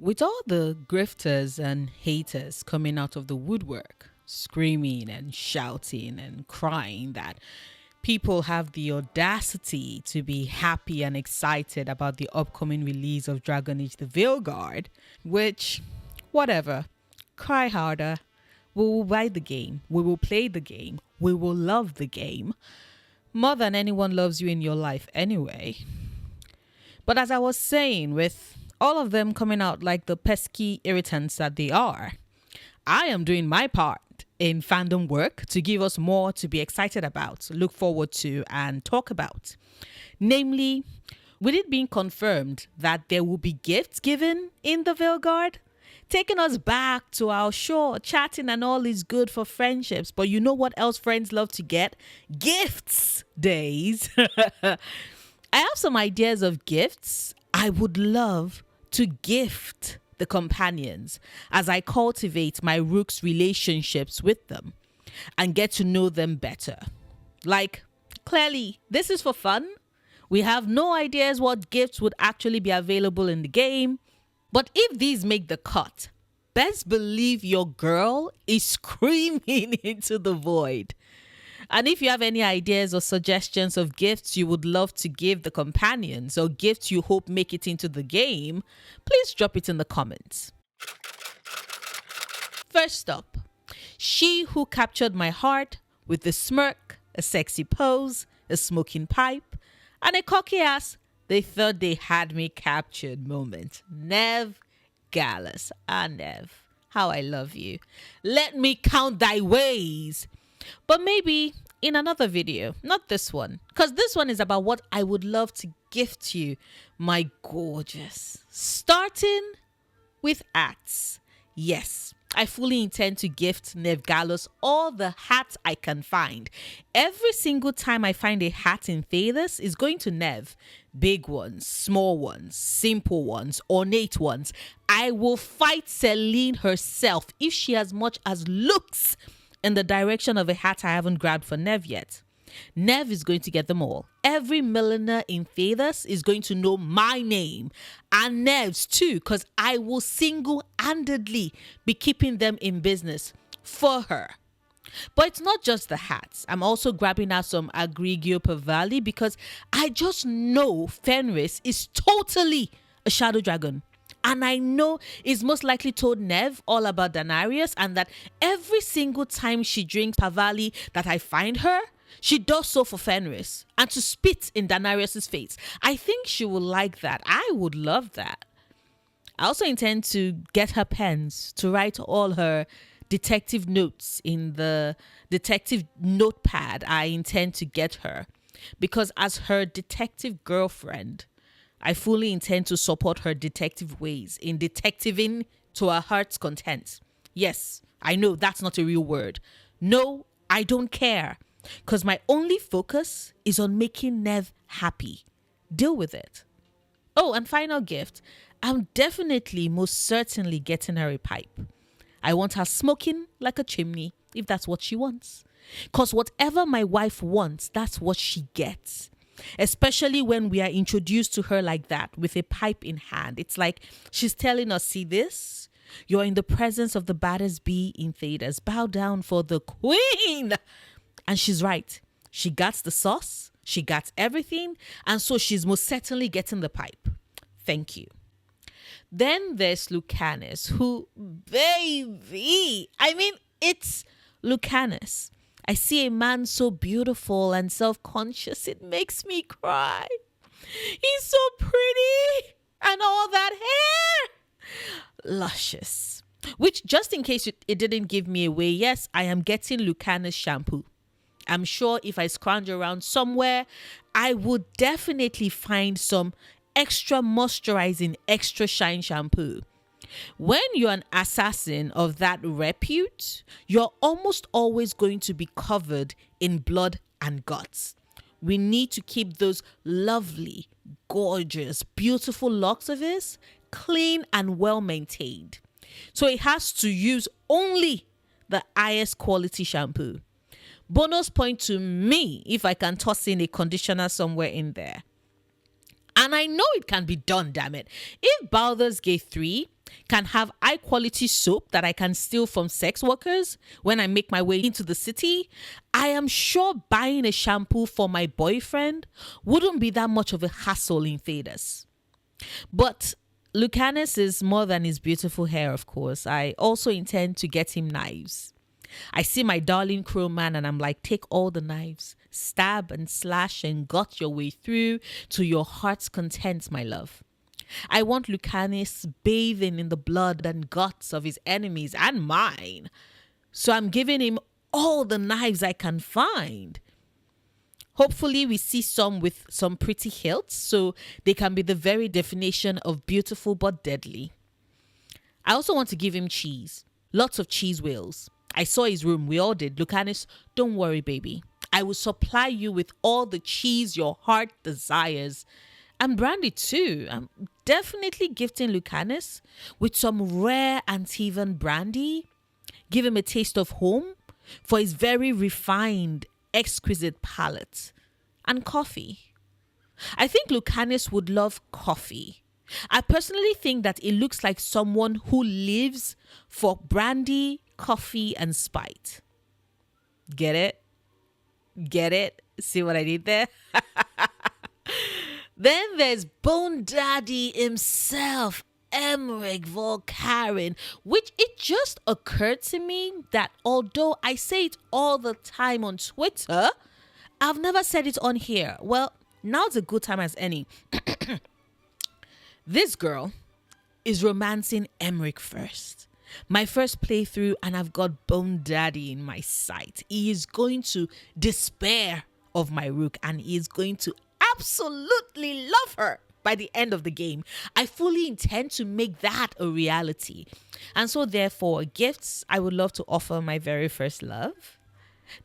With all the grifters and haters coming out of the woodwork, screaming and shouting and crying that people have the audacity to be happy and excited about the upcoming release of Dragon Age the Veilguard, which, whatever, cry harder. We will buy the game, we will play the game, we will love the game, more than anyone loves you in your life anyway. But as I was saying, with all of them coming out like the pesky irritants that they are, I am doing my part in fandom work to give us more to be excited about, look forward to, and talk about. Namely, with it being confirmed that there will be gifts given in the Veilguard, taking us back to our sure chatting and all is good for friendships. But you know what else friends love to get? Gifts days. I have some ideas of gifts I would love to gift the companions as I cultivate my rook's relationships with them and get to know them better. Like, clearly, this is for fun. We have no ideas what gifts would actually be available in the game. But if these make the cut, best believe your girl is screaming into the void. And if you have any ideas or suggestions of gifts you would love to give the companions or gifts you hope make it into the game, please drop it in the comments. First up, she who captured my heart with a smirk, a sexy pose, a smoking pipe, and a cocky ass, they thought they had me captured moment. Neve Gallus. Neve, how I love you. Let me count thy ways. But maybe in another video, not this one, because this one is about what I would love to gift you, my gorgeous. Starting with hats. Yes, I fully intend to gift Neve Gallus all the hats I can find. Every single time I find a hat in Thedas is going to Neve. Big ones, small ones, simple ones, ornate ones. I will fight Celine herself if she as much as looks in the direction of a hat I haven't grabbed for Neve yet. Neve is going to get them all. Every milliner in Thedas is going to know my name and Neve's too, because I will single-handedly be keeping them in business for her. But it's not just the hats. I'm also grabbing out some Agrigio Pavali because I just know Fenris is totally a shadow dragon. And I know is most likely told Neve all about Danarius and that every single time she drinks Pavali that I find her, she does so for Fenris and to spit in Danarius's face. I think she will like that. I would love that. I also intend to get her pens to write all her detective notes in the detective notepad I intend to get her. Because as her detective girlfriend, I fully intend to support her detective ways in detectiving to her heart's content. Yes, I know that's not a real word. No, I don't care. Because my only focus is on making Neve happy. Deal with it. Oh, and final gift. I'm definitely, most certainly getting her a pipe. I want her smoking like a chimney, if that's what she wants. Because whatever my wife wants, that's what she gets. Especially when we are introduced to her like that with a pipe in hand. It's like she's telling us, see this? You're in the presence of the baddest bee in Thedas. Bow down for the queen. And she's right. She got the sauce. She got everything. And so she's most certainly getting the pipe. Thank you. Then there's Lucanis, who, baby, I mean, it's Lucanis. I see a man so beautiful and self-conscious, it makes me cry. He's so pretty and all that hair. Luscious. Which, just in case it didn't give me away, yes, I am getting Lucanis shampoo. I'm sure if I scrounge around somewhere, I would definitely find some extra moisturizing, extra shine shampoo. When you're an assassin of that repute, you're almost always going to be covered in blood and guts. We need to keep those lovely, gorgeous, beautiful locks of his clean and well maintained. So it has to use only the highest quality shampoo. Bonus point to me if I can toss in a conditioner somewhere in there. And I know it can be done, damn it. If Baldur's Gate 3 can have high quality soap that I can steal from sex workers when I make my way into the city, I am sure buying a shampoo for my boyfriend wouldn't be that much of a hassle in Thedas. But Lucanis is more than his beautiful hair, of course. I also intend to get him knives. I see my darling crow man and I'm like, take all the knives, stab and slash and gut your way through to your heart's content, my love. I want Lucanis bathing in the blood and guts of his enemies and mine. So I'm giving him all the knives I can find. Hopefully we see some with some pretty hilts so they can be the very definition of beautiful but deadly. I also want to give him cheese. Lots of cheese wheels. I saw his room. We all did. Lucanis, don't worry, baby. I will supply you with all the cheese your heart desires. And brandy too. I'm definitely gifting Lucanis with some rare Antivan brandy. Give him a taste of home for his very refined, exquisite palate. And coffee. I think Lucanis would love coffee. I personally think that it looks like someone who lives for brandy, coffee, and spite. Get it? Get it? See what I did there? Then there's Bone Daddy himself, Emmrich Volkarin, which it just occurred to me that although I say it all the time on Twitter, I've never said it on here. Well, now's a good time as any. This girl is romancing Emmrich first. My first playthrough, and I've got Bone Daddy in my sight. He is going to despair of my rook and he is going to absolutely love her by the end of the game. I fully intend to make that a reality. And so therefore, gifts I would love to offer my very first love.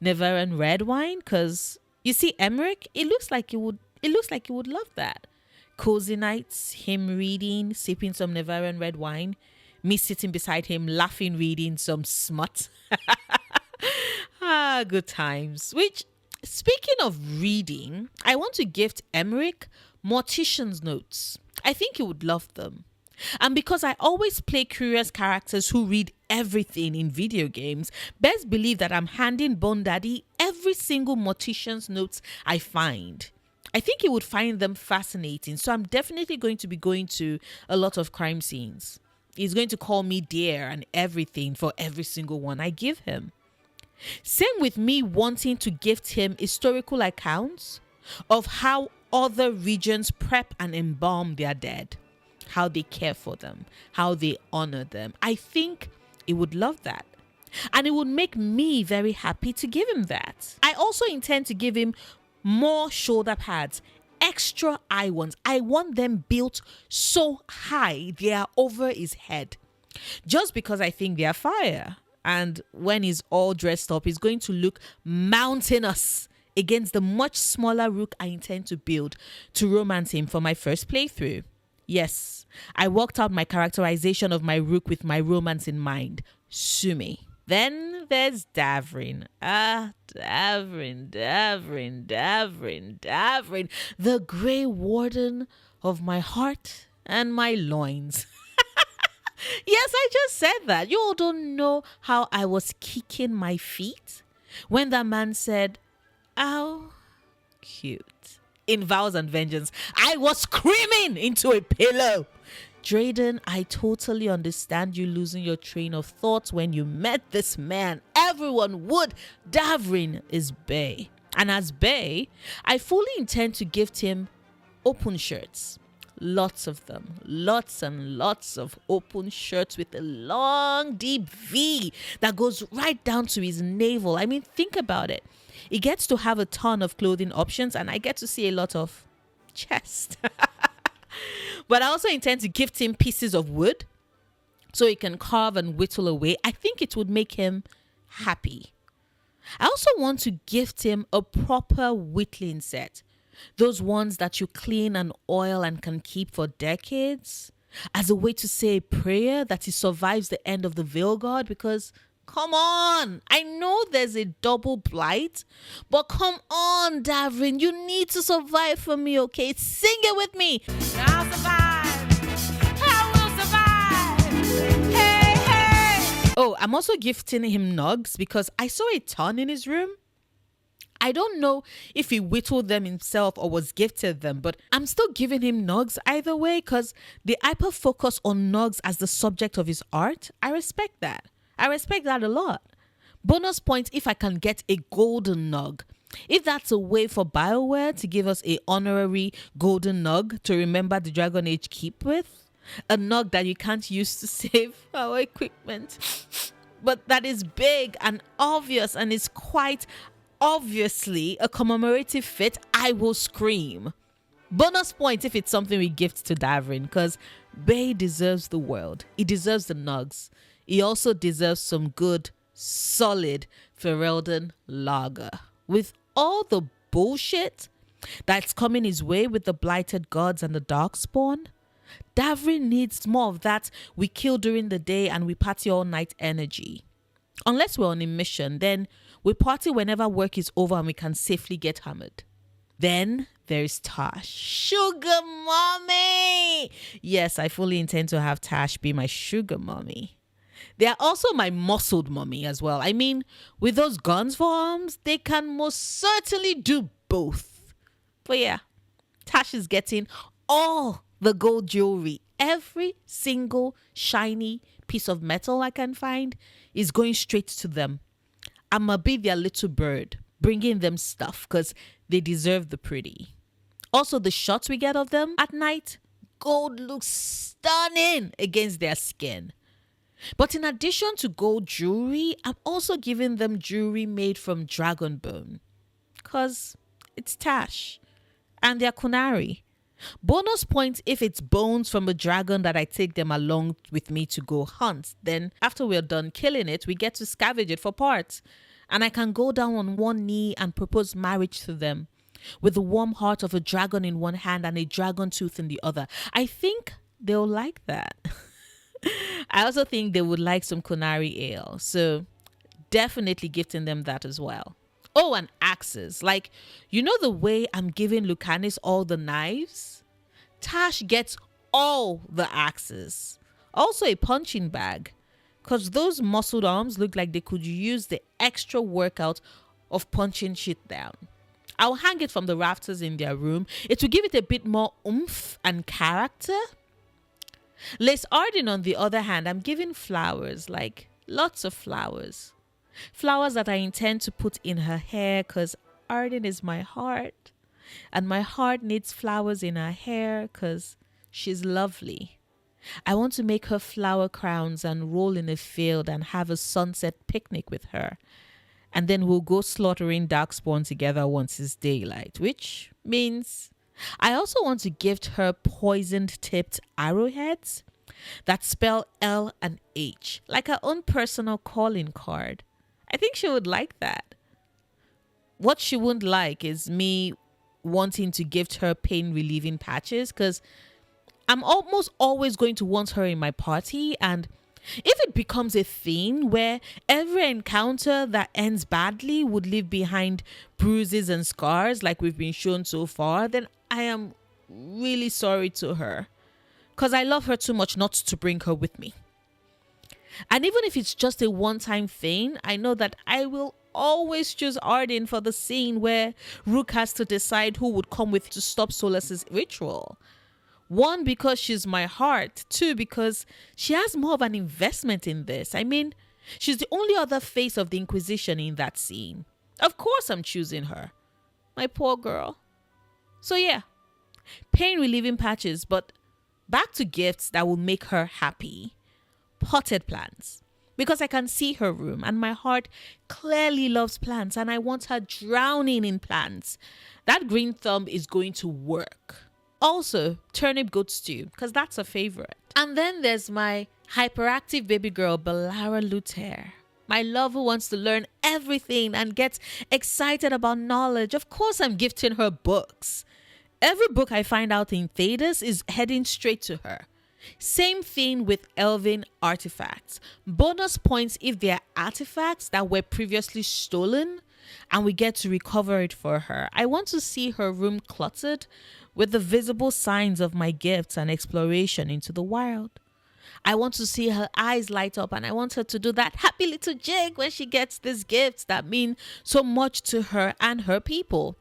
Neveran red wine, because you see Emmrich, it looks like he would love that. Cozy nights, him reading, sipping some Neveran red wine, me sitting beside him laughing, reading some smut. Good times. Which, speaking of reading, I want to gift Emmrich Mortician's notes. I think he would love them. And because I always play curious characters who read everything in video games, best believe that I'm handing Bone Daddy every single Mortician's notes I find. I think he would find them fascinating, so I'm definitely going to be going to a lot of crime scenes. He's going to call me dear and everything for every single one I give him. Same with me wanting to gift him historical accounts of how other regions prep and embalm their dead, how they care for them, how they honor them. I think he would love that. And it would make me very happy to give him that. I also intend to give him more shoulder pads, extra high ones. I want them built so high they are over his head. Just because I think they are fire. And when he's all dressed up, he's going to look mountainous against the much smaller rook I intend to build to romance him for my first playthrough. Yes, I worked out my characterization of my rook with my romance in mind. Sue me. Then there's Davrin. Davrin. The Grey Warden of my heart and my loins. Yes, I just said that. You all don't know how I was kicking my feet when that man said, "Ow, cute." In Vows and Vengeance, I was screaming into a pillow. Drayden, I totally understand you losing your train of thought when you met this man. Everyone would. Davrin is bae. And as bae, I fully intend to gift him open shirts. Lots of them. Lots and lots of open shirts with a long, deep V that goes right down to his navel. I mean, think about it. He gets to have a ton of clothing options and I get to see a lot of chest. But I also intend to gift him pieces of wood so he can carve and whittle away. I think it would make him happy. I also want to gift him a proper whittling set. Those ones that you clean and oil and can keep for decades as a way to say a prayer that he survives the end of the Veilguard, because come on, I know there's a double blight, but come on, Davrin, you need to survive for me, okay? Sing it with me. I'll survive. I will survive. I'm also gifting him nugs because I saw a ton in his room. I don't know if he whittled them himself or was gifted them, but I'm still giving him nugs either way because the hyper focus on nugs as the subject of his art, I respect that. I respect that a lot. Bonus points if I can get a golden nug. If that's a way for Bioware to give us a honorary golden nug to remember the Dragon Age keep with, a nug that you can't use to save our equipment, but that is big and obvious and is quite obviously a commemorative fit, I will scream. Bonus points if it's something we gift to Davrin, because Bay deserves the world. He deserves the nugs. He also deserves some good, solid Ferelden lager. With all the bullshit that's coming his way with the blighted gods and the darkspawn, Davrin needs more of that we kill during the day and we party all night energy. Unless we're on a mission, then we party whenever work is over and we can safely get hammered. Then there is Tash. Sugar mommy! Yes, I fully intend to have Tash be my sugar mommy. They are also my muscled mommy as well. I mean, with those guns for arms, they can most certainly do both. But yeah, Tash is getting all the gold jewelry. Every single shiny piece of metal I can find is going straight to them. I'ma be their little bird, bringing them stuff because they deserve the pretty. Also, the shots we get of them at night, gold looks stunning against their skin. But in addition to gold jewelry, I'm also giving them jewelry made from dragon bone. Because it's Tash and they're Kunari. Bonus points if it's bones from a dragon that I take them along with me to go hunt. Then after we're done killing it, we get to scavenge it for parts. And I can go down on one knee and propose marriage to them with the warm heart of a dragon in one hand and a dragon tooth in the other. I think they'll like that. I also think they would like some Kunari ale. So definitely gifting them that as well. Oh, and axes. Like, you know the way I'm giving Lucanis all the knives? Tash gets all the axes. Also a punching bag. Because those muscled arms look like they could use the extra workout of punching shit down. I'll hang it from the rafters in their room. It will give it a bit more oomph and character. Lace Arden, on the other hand, I'm giving flowers, like lots of flowers. Flowers that I intend to put in her hair because Arden is my heart. And my heart needs flowers in her hair because she's lovely. I want to make her flower crowns and roll in a field and have a sunset picnic with her. And then we'll go slaughtering darkspawn together once it's daylight, which means I also want to gift her poisoned tipped arrowheads that spell L and H, like her own personal calling card. I think she would like that. What she wouldn't like is me wanting to gift her pain relieving patches because I'm almost always going to want her in my party, and if it becomes a thing where every encounter that ends badly would leave behind bruises and scars like we've been shown so far, then I am really sorry to her because I love her too much not to bring her with me. And even if it's just a one-time thing, I know that I will always choose Arden for the scene where Rook has to decide who would come with to stop Solas's ritual. 1, because she's my heart. 2, because she has more of an investment in this. I mean, she's the only other face of the Inquisition in that scene. Of course I'm choosing her. My poor girl. So yeah, pain relieving patches, but back to gifts that will make her happy. Potted plants. Because I can see her room and my heart clearly loves plants and I want her drowning in plants. That green thumb is going to work. Also, turnip goat stew, because that's a favorite. And then there's my hyperactive baby girl, Bellara Lutare. My love who wants to learn everything and gets excited about knowledge. Of course, I'm gifting her books. Every book I find out in Thedas is heading straight to her. Same thing with elven artifacts. Bonus points if they are artifacts that were previously stolen and we get to recover it for her. I want to see her room cluttered with the visible signs of my gifts and exploration into the wild. I want to see her eyes light up, and I want her to do that happy little jig when she gets these gifts that mean so much to her and her people.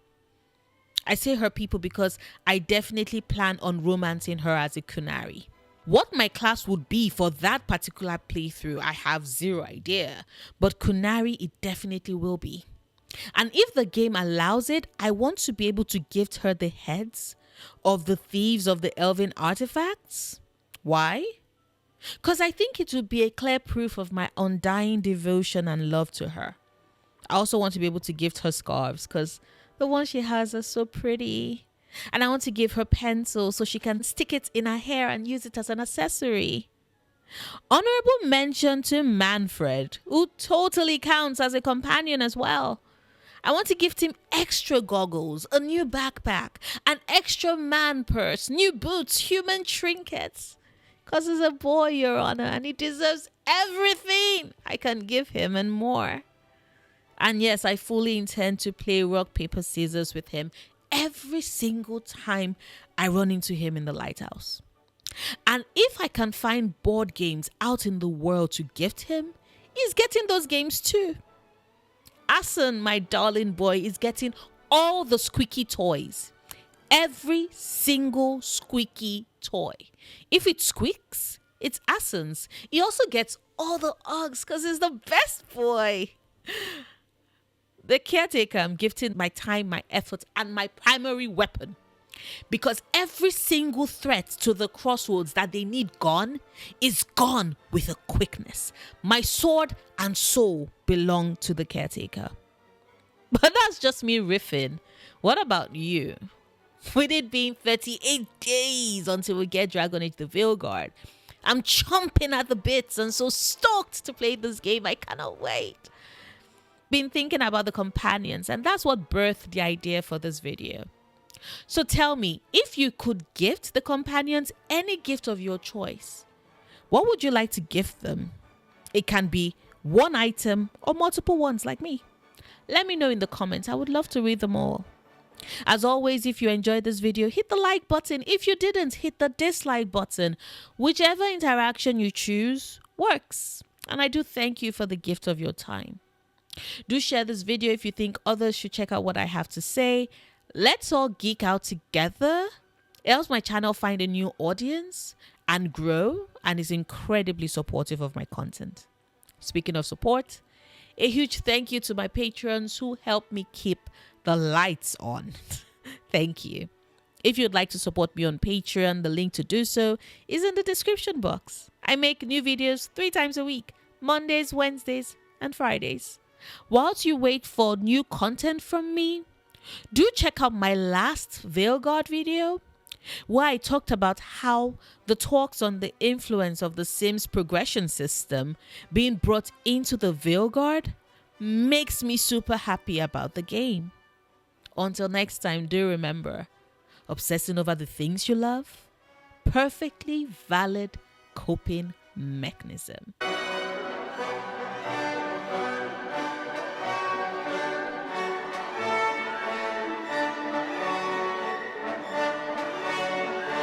I say her people because I definitely plan on romancing her as a Kunari. What my class would be for that particular playthrough, I have zero idea. But Kunari, it definitely will be. And if the game allows it, I want to be able to gift her the heads of the thieves of the elven artifacts. Why? Because I think it would be a clear proof of my undying devotion and love to her. I also want to be able to gift her scarves because the ones she has are so pretty. And I want to give her pencils so she can stick it in her hair and use it as an accessory. Honorable mention to Manfred, who totally counts as a companion as well. I want to gift him extra goggles, a new backpack, an extra man purse, new boots, human trinkets. Because he's a boy, Your Honor, and he deserves everything I can give him and more. And yes, I fully intend to play rock, paper, scissors with him every single time I run into him in the lighthouse. And if I can find board games out in the world to gift him, he's getting those games too. Asen, my darling boy, is getting all the squeaky toys. Every single squeaky toy. If it squeaks, it's Asen's. He also gets all the Uggs because he's the best boy. The caretaker, I'm gifting my time, my effort, and my primary weapon. Because every single threat to the crossroads that they need gone is gone with a quickness. My sword and soul belong to the caretaker. But that's just me riffing. What about you? With it being 38 days until we get Dragon Age the Veilguard, I'm chomping at the bits and so stoked to play this game. I cannot wait. Been thinking about the companions, and that's what birthed the idea for this video. So tell me, if you could gift the companions any gift of your choice, what would you like to gift them? It can be one item or multiple ones like me. Let me know in the comments. I would love to read them all. As always, if you enjoyed this video, hit the like button. If you didn't, hit the dislike button. Whichever interaction you choose works. And I do thank you for the gift of your time. Do share this video if you think others should check out what I have to say. Let's all geek out together. It helps my channel find a new audience and grow, and is incredibly supportive of my content. Speaking of support, a huge thank you to my patrons who help me keep the lights on. Thank you. If you'd like to support me on Patreon, the link to do so is in the description box. I make new videos 3 times a week, Mondays, Wednesdays, and Fridays. Whilst you wait for new content from me, do check out my last Veilguard video, where I talked about how the talks on the influence of the Sims progression system being brought into the Veilguard makes me super happy about the game. Until next time, do remember, obsessing over the things you love, perfectly valid coping mechanism.